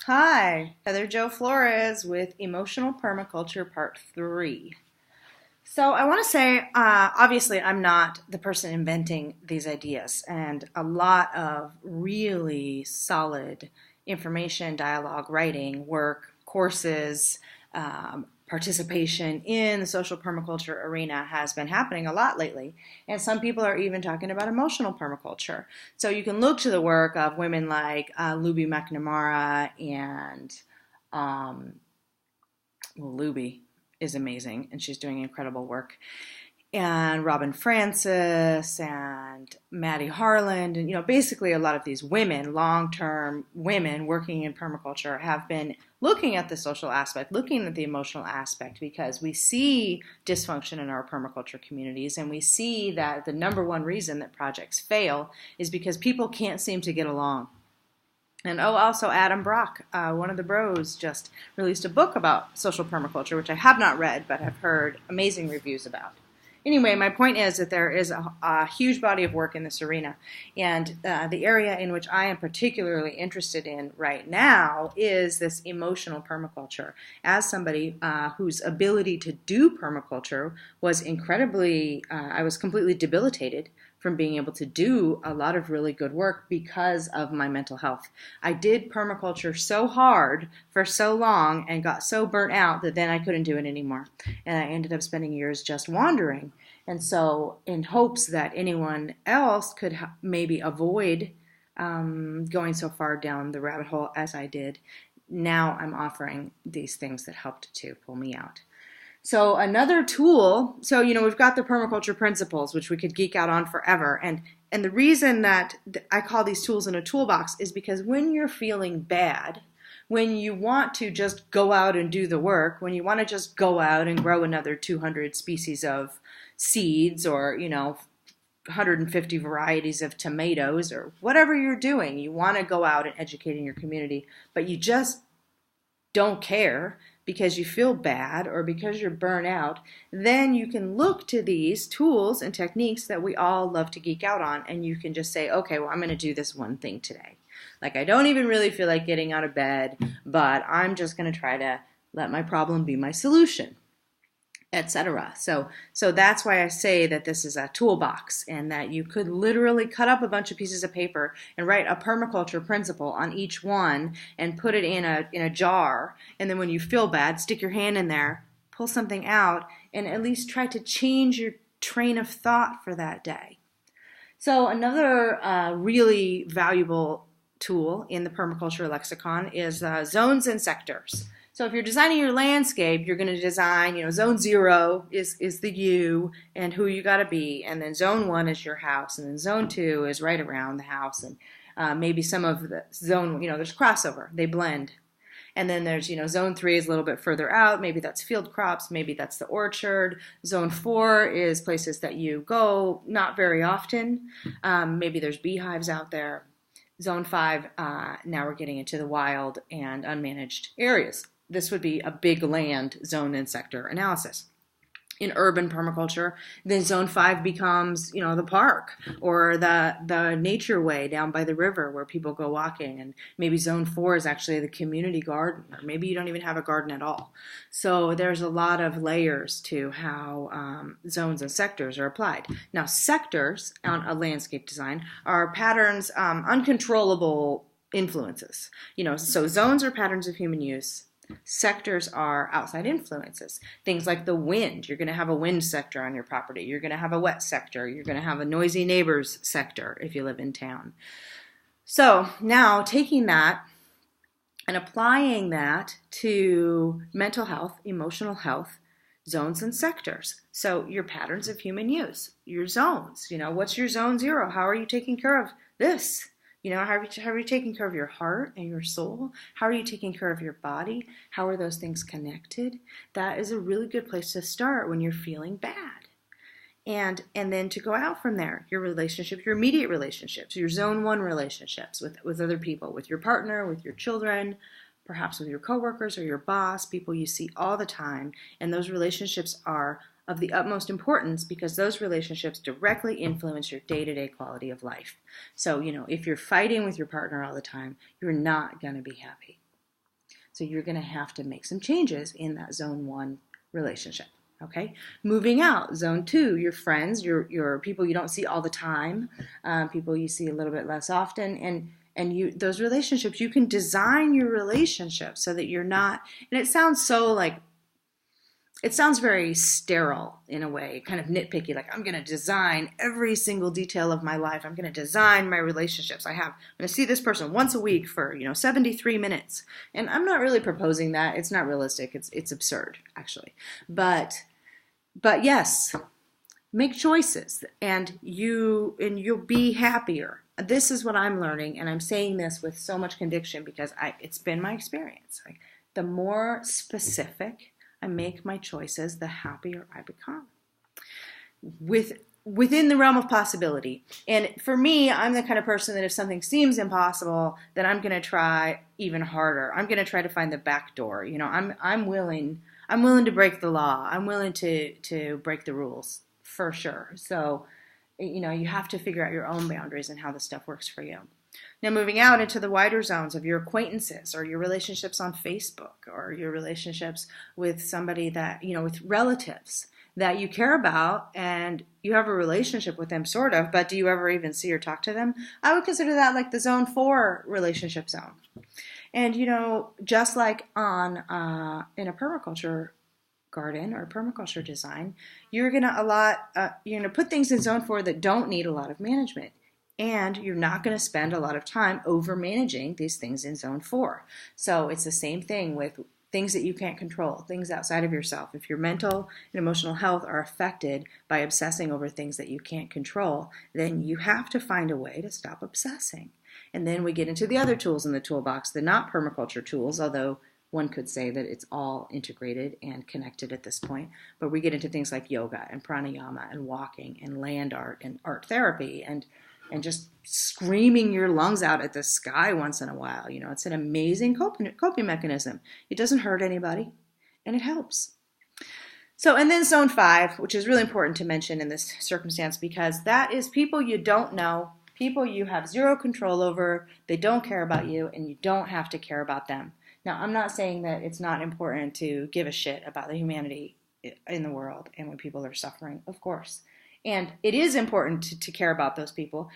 Hi, Heather Jo Flores with Emotional Permaculture Part 3. So, I want to say, obviously, I'm not the person inventing these ideas, and a lot of really solid information, dialogue, writing, work, courses, participation in the social permaculture arena has been happening a lot lately. And some people are even talking about emotional permaculture. So, you can look to the work of women like Luby McNamara and Luby is amazing, and she's doing incredible work. And Robin Francis and Maddie Harland, and basically a lot of these women, long-term women working in permaculture, have been looking at the social aspect, looking at the emotional aspect, because we see dysfunction in our permaculture communities, and we see that the number one reason that projects fail is because people can't seem to get along. And also Adam Brock, one of the bros, just released a book about social permaculture, which I have not read, but have heard amazing reviews about. Anyway, my point is that there is a huge body of work in this arena, and the area in which I am particularly interested in right now is this emotional permaculture. As somebody whose ability to do permaculture was I was completely debilitated from being able to do a lot of really good work because of my mental health. I did permaculture so hard for so long and got so burnt out that then I couldn't do it anymore. And I ended up spending years just wandering. And so, in hopes that anyone else could maybe avoid going so far down the rabbit hole as I did, now I'm offering these things that helped to pull me out. So another tool, we've got the permaculture principles, which we could geek out on forever. And the reason that I call these tools in a toolbox is because when you're feeling bad, when you want to just go out and do the work, when you want to just go out and grow another 200 species of seeds or, 150 varieties of tomatoes or whatever you're doing, you want to go out and educate in your community, but you just don't care because you feel bad or because you're burnt out, then you can look to these tools and techniques that we all love to geek out on, and you can just say, okay, well, I'm going to do this one thing today. Like, I don't even really feel like getting out of bed, but I'm just going to try to let my problem be my solution, etc. So that's why I say that this is a toolbox, and that you could literally cut up a bunch of pieces of paper and write a permaculture principle on each one and put it in a jar, and then when you feel bad, stick your hand in there, pull something out, and at least try to change your train of thought for that day. So another really valuable tool in the permaculture lexicon is zones and sectors. So if you're designing your landscape, you're going to design, zone 0 is the you and who you got to be, and then zone 1 is your house, and then zone 2 is right around the house, and maybe some of the zone, there's crossover, they blend. And then there's, zone 3 is a little bit further out, maybe that's field crops, maybe that's the orchard. Zone 4 is places that you go not very often, maybe there's beehives out there. Zone 5, now we're getting into the wild and unmanaged areas. This would be a big land zone and sector analysis. In urban permaculture, then zone 5 becomes, the park or the nature way down by the river where people go walking. And maybe zone 4 is actually the community garden, or maybe you don't even have a garden at all. So there's a lot of layers to how zones and sectors are applied. Now, sectors on a landscape design are patterns, uncontrollable influences. So zones are patterns of human use. Sectors are outside influences. Things like the wind. You're going to have a wind sector on your property. You're going to have a wet sector. You're going to have a noisy neighbors sector if you live in town. So now taking that and applying that to mental health, emotional health, zones and sectors. So your patterns of human use, your zones. What's your zone 0? How are you taking care of this? How are you taking care of your heart and your soul? How are you taking care of your body? How are those things connected? That is a really good place to start when you're feeling bad. And then to go out from there, your relationships, your immediate relationships, your zone 1 relationships with other people, with your partner, with your children, perhaps with your coworkers or your boss, people you see all the time. And those relationships are of the utmost importance because those relationships directly influence your day-to-day quality of life. So, if you're fighting with your partner all the time, you're not going to be happy. So you're going to have to make some changes in that zone 1 relationship. Okay, moving out, zone 2, your friends, your people you don't see all the time, people you see a little bit less often, and you, those relationships, you can design your relationship so that you're not, and it sounds so like, it sounds very sterile in a way, kind of nitpicky, like I'm going to design every single detail of my life. I'm going to design my relationships. I'm going to see this person once a week for, 73 minutes. And I'm not really proposing that. It's not realistic. It's absurd, actually. But yes, make choices and you'll be happier. This is what I'm learning, and I'm saying this with so much conviction because it's been my experience. Like, the more specific I make my choices, the happier I become. Within the realm of possibility. And for me, I'm the kind of person that if something seems impossible, then I'm going to try even harder. I'm going to try to find the back door. I'm willing to break the law. I'm willing to break the rules for sure. So, you have to figure out your own boundaries and how this stuff works for you. Now, moving out into the wider zones of your acquaintances or your relationships on Facebook or your relationships with somebody that, with relatives that you care about and you have a relationship with them sort of, but do you ever even see or talk to them? I would consider that like the zone 4 relationship zone. And, just like in a permaculture garden or permaculture design, you're going to put things in zone 4 that don't need a lot of management. And you're not going to spend a lot of time over managing these things in zone 4. So it's the same thing with things that you can't control, things outside of yourself. If your mental and emotional health are affected by obsessing over things that you can't control, then you have to find a way to stop obsessing. And then we get into the other tools in the toolbox, the not permaculture tools, although one could say that it's all integrated and connected at this point. But we get into things like yoga and pranayama and walking and land art and art therapy and just screaming your lungs out at the sky once in a while. It's an amazing coping mechanism. It doesn't hurt anybody, and it helps. So, and then zone 5, which is really important to mention in this circumstance, because that is people you don't know, people you have zero control over, they don't care about you, and you don't have to care about them. Now, I'm not saying that it's not important to give a shit about the humanity in the world and when people are suffering, of course. And it is important to care about those people.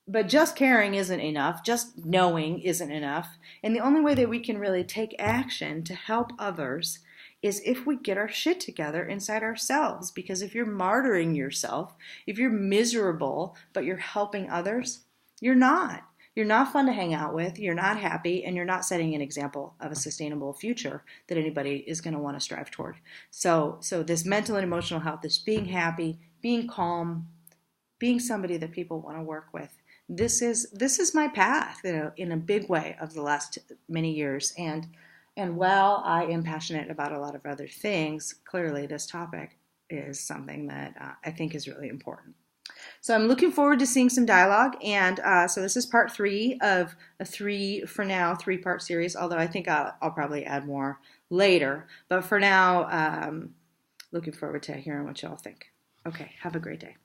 But just caring isn't enough. Just knowing isn't enough. And the only way that we can really take action to help others is if we get our shit together inside ourselves. Because if you're martyring yourself, if you're miserable, but you're helping others, you're not. You're not fun to hang out with, you're not happy, and you're not setting an example of a sustainable future that anybody is going to want to strive toward. So this mental and emotional health, this being happy, being calm, being somebody that people want to work with, this is my path, in a big way of the last many years. And while I am passionate about a lot of other things, clearly this topic is something that I think is really important. So I'm looking forward to seeing some dialogue, and so this is part 3 of a 3-part series, although I think I'll probably add more later. But for now, looking forward to hearing what y'all think. Okay, have a great day.